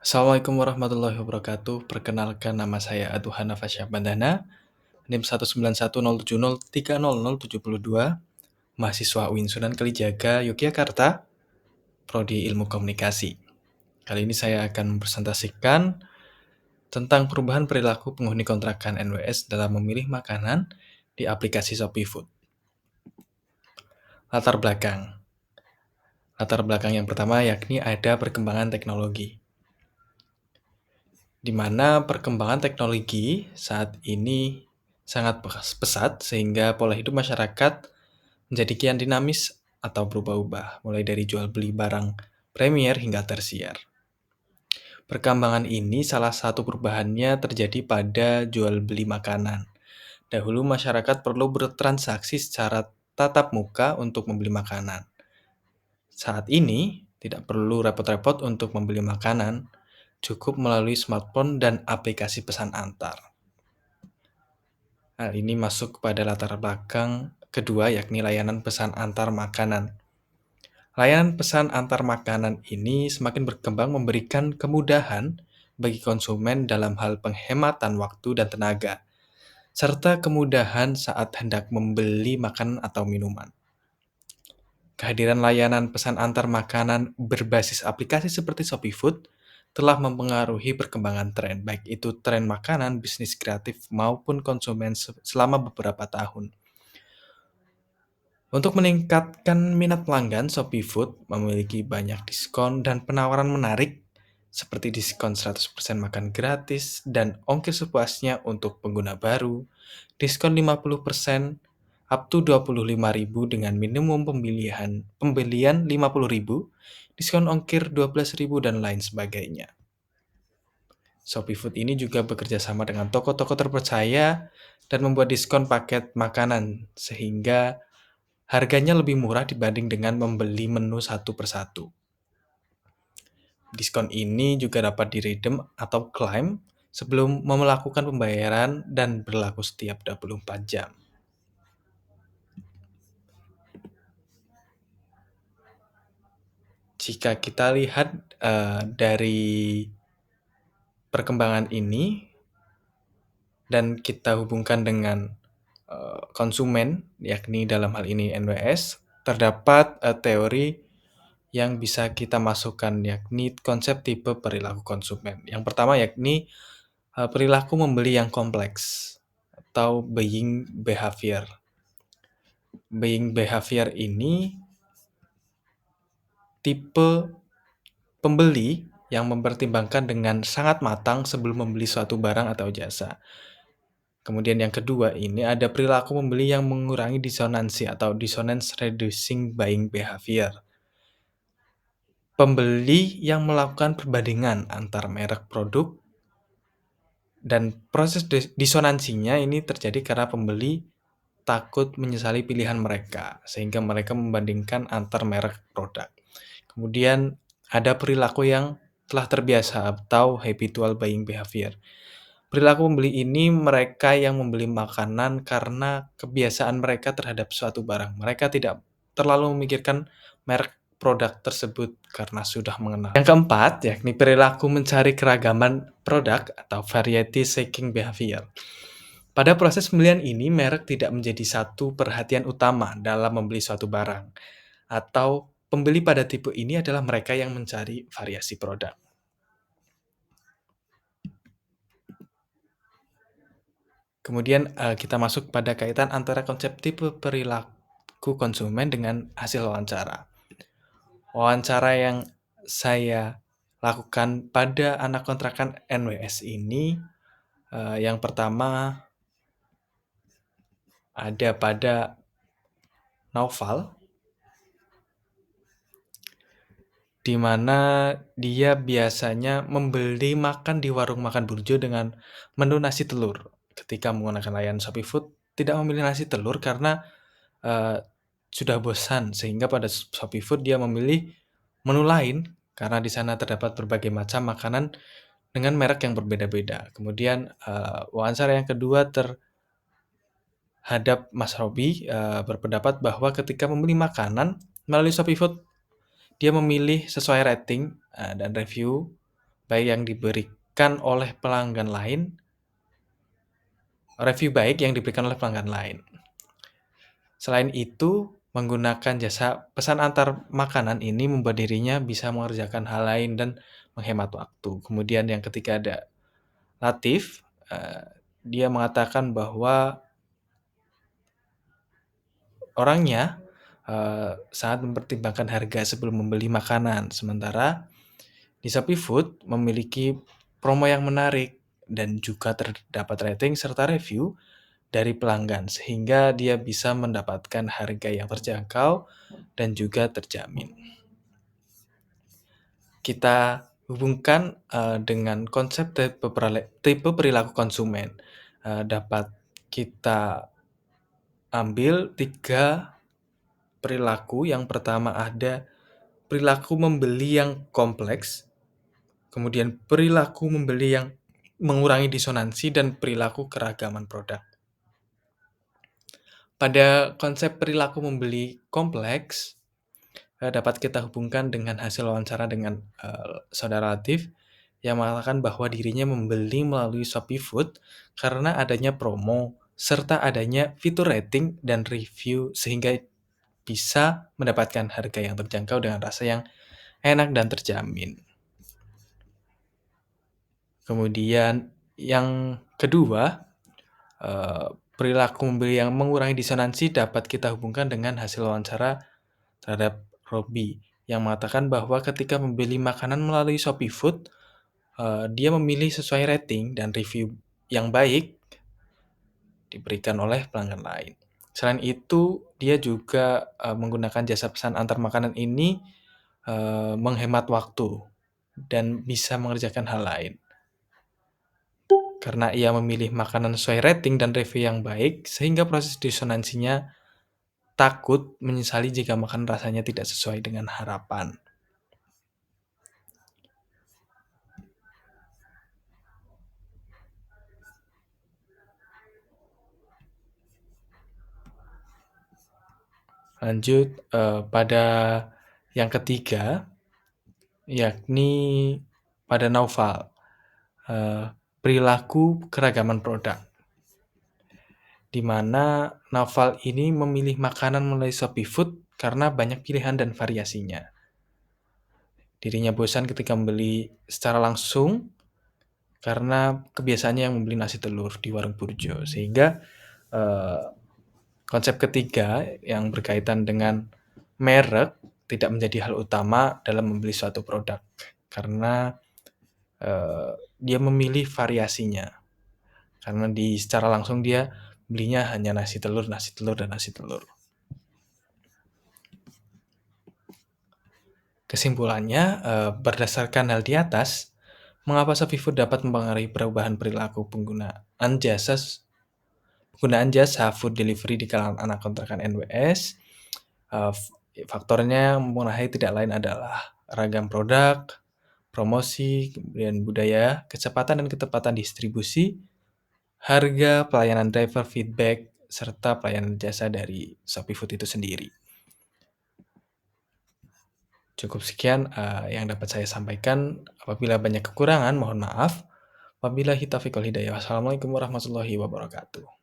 Assalamualaikum warahmatullahi wabarakatuh. Perkenalkan nama saya Atuhana Fasyabandana, NIM 19107030072, mahasiswa UIN Sunan Kalijaga, Yogyakarta, Prodi Ilmu Komunikasi. Kali ini saya akan mempresentasikan tentang perubahan perilaku penghuni kontrakan NWS dalam memilih makanan di aplikasi Shopee Food. Latar belakang. Latar belakang yang pertama yakni ada perkembangan teknologi, di mana perkembangan teknologi saat ini sangat pesat sehingga pola hidup masyarakat menjadi kian dinamis atau berubah-ubah, mulai dari jual beli barang premier hingga tersier. Perkembangan ini salah satu perubahannya terjadi pada jual beli makanan. Dahulu masyarakat perlu bertransaksi secara tatap muka untuk membeli makanan. Saat ini tidak perlu repot-repot untuk membeli makanan, cukup melalui smartphone dan aplikasi pesan antar. Hal ini masuk kepada latar belakang kedua, yakni layanan pesan antar makanan. Layanan pesan antar makanan ini semakin berkembang memberikan kemudahan bagi konsumen dalam hal penghematan waktu dan tenaga, serta kemudahan saat hendak membeli makanan atau minuman. Kehadiran layanan pesan antar makanan berbasis aplikasi seperti Shopee Food telah mempengaruhi perkembangan tren, baik itu tren makanan, bisnis kreatif, maupun konsumen selama beberapa tahun. Untuk meningkatkan minat pelanggan, Shopee Food memiliki banyak diskon dan penawaran menarik seperti diskon 100% makan gratis dan ongkir sepuasnya untuk pengguna baru, diskon 50% up to 25.000 dengan minimum pembelian 50.000, diskon ongkir 12.000 dan lain sebagainya. Shopee Food ini juga bekerja sama dengan toko-toko terpercaya dan membuat diskon paket makanan sehingga harganya lebih murah dibanding dengan membeli menu satu persatu. Diskon ini juga dapat diredeem atau klaim sebelum melakukan pembayaran dan berlaku setiap 24 jam. Jika kita lihat dari perkembangan ini dan kita hubungkan dengan konsumen, yakni dalam hal ini NWS, terdapat teori yang bisa kita masukkan, yakni konsep tipe perilaku konsumen. Yang pertama yakni perilaku membeli yang kompleks atau buying behavior. Buying behavior ini tipe pembeli yang mempertimbangkan dengan sangat matang sebelum membeli suatu barang atau jasa. Kemudian yang kedua ini ada perilaku membeli yang mengurangi disonansi atau dissonance reducing buying behavior. Pembeli yang melakukan perbandingan antar merek produk dan proses disonansinya ini terjadi karena pembeli takut menyesali pilihan mereka, sehingga mereka membandingkan antar merek produk. Kemudian ada perilaku yang telah terbiasa atau habitual buying behavior. Perilaku pembeli ini mereka yang membeli makanan karena kebiasaan mereka terhadap suatu barang. Mereka tidak terlalu memikirkan merek produk tersebut karena sudah mengenal. Yang keempat, yakni perilaku mencari keragaman produk atau variety seeking behavior. Pada proses pembelian ini, merek tidak menjadi satu perhatian utama dalam membeli suatu barang. Atau pembeli pada tipe ini adalah mereka yang mencari variasi produk. Kemudian kita masuk pada kaitan antara konsep tipe perilaku konsumen dengan hasil wawancara. Wawancara yang saya lakukan pada anak kontrakan NWS ini, yang pertama ada pada Naufal, di mana dia biasanya membeli makan di warung makan burjo dengan menu nasi telur. Ketika menggunakan layanan Shopee Food, tidak memilih nasi telur karena sudah bosan, sehingga pada Shopee Food dia memilih menu lain karena di sana terdapat berbagai macam makanan dengan merek yang berbeda-beda. Kemudian wawancara yang kedua terhadap Mas Robi berpendapat bahwa ketika membeli makanan melalui Shopee Food, dia memilih sesuai rating dan review baik yang diberikan oleh pelanggan lain review baik yang diberikan oleh pelanggan lain. Selain itu, menggunakan jasa pesan antar makanan ini membuat dirinya bisa mengerjakan hal lain dan menghemat waktu. Kemudian yang ketiga ada Latif, dia mengatakan bahwa orangnya, sangat mempertimbangkan harga sebelum membeli makanan, sementara di Shopee Food memiliki promo yang menarik dan juga terdapat rating serta review dari pelanggan, sehingga dia bisa mendapatkan harga yang terjangkau dan juga terjamin. Kita hubungkan, dengan konsep tipe perilaku konsumen, dapat kita ambil 3 perilaku. Yang pertama ada perilaku membeli yang kompleks, kemudian perilaku membeli yang mengurangi disonansi, dan perilaku keragaman produk. Pada konsep perilaku membeli kompleks, dapat kita hubungkan dengan hasil wawancara dengan, saudara Latif yang mengatakan bahwa dirinya membeli melalui Shopee Food karena adanya promo serta adanya fitur rating dan review sehingga bisa mendapatkan harga yang terjangkau dengan rasa yang enak dan terjamin. Kemudian yang kedua, perilaku membeli yang mengurangi disonansi dapat kita hubungkan dengan hasil wawancara terhadap Robby yang mengatakan bahwa ketika membeli makanan melalui Shopee Food, dia memilih sesuai rating dan review yang baik diberikan oleh pelanggan lain. Selain itu, dia juga, menggunakan jasa pesan antar makanan ini, menghemat waktu dan bisa mengerjakan hal lain. Karena ia memilih makanan sesuai rating dan review yang baik, sehingga proses disonansinya takut menyesali jika makan rasanya tidak sesuai dengan harapan. Lanjut, pada yang ketiga, yakni pada Naufal, perilaku keragaman produk, di mana Naufal ini memilih makanan melalui Shopee Food karena banyak pilihan dan variasinya. Dirinya bosan ketika membeli secara langsung karena kebiasaannya yang membeli nasi telur di warung burjo, sehingga konsep ketiga yang berkaitan dengan merek tidak menjadi hal utama dalam membeli suatu produk, karena dia memilih variasinya. Karena secara langsung dia belinya hanya nasi telur, dan nasi telur. Kesimpulannya, berdasarkan hal di atas, mengapa Shopee Food dapat mempengaruhi perubahan perilaku penggunaan jasa food delivery di kalangan anak kontrakan NWS? Faktornya mempengaruhi tidak lain adalah ragam produk, promosi, kemudian budaya, kecepatan dan ketepatan distribusi, harga, pelayanan driver, feedback, serta pelayanan jasa dari Shopee Food itu sendiri. Cukup sekian yang dapat saya sampaikan. Apabila banyak kekurangan, mohon maaf. Wabillahi taufiq wal hidayah. Wassalamualaikum warahmatullahi wabarakatuh.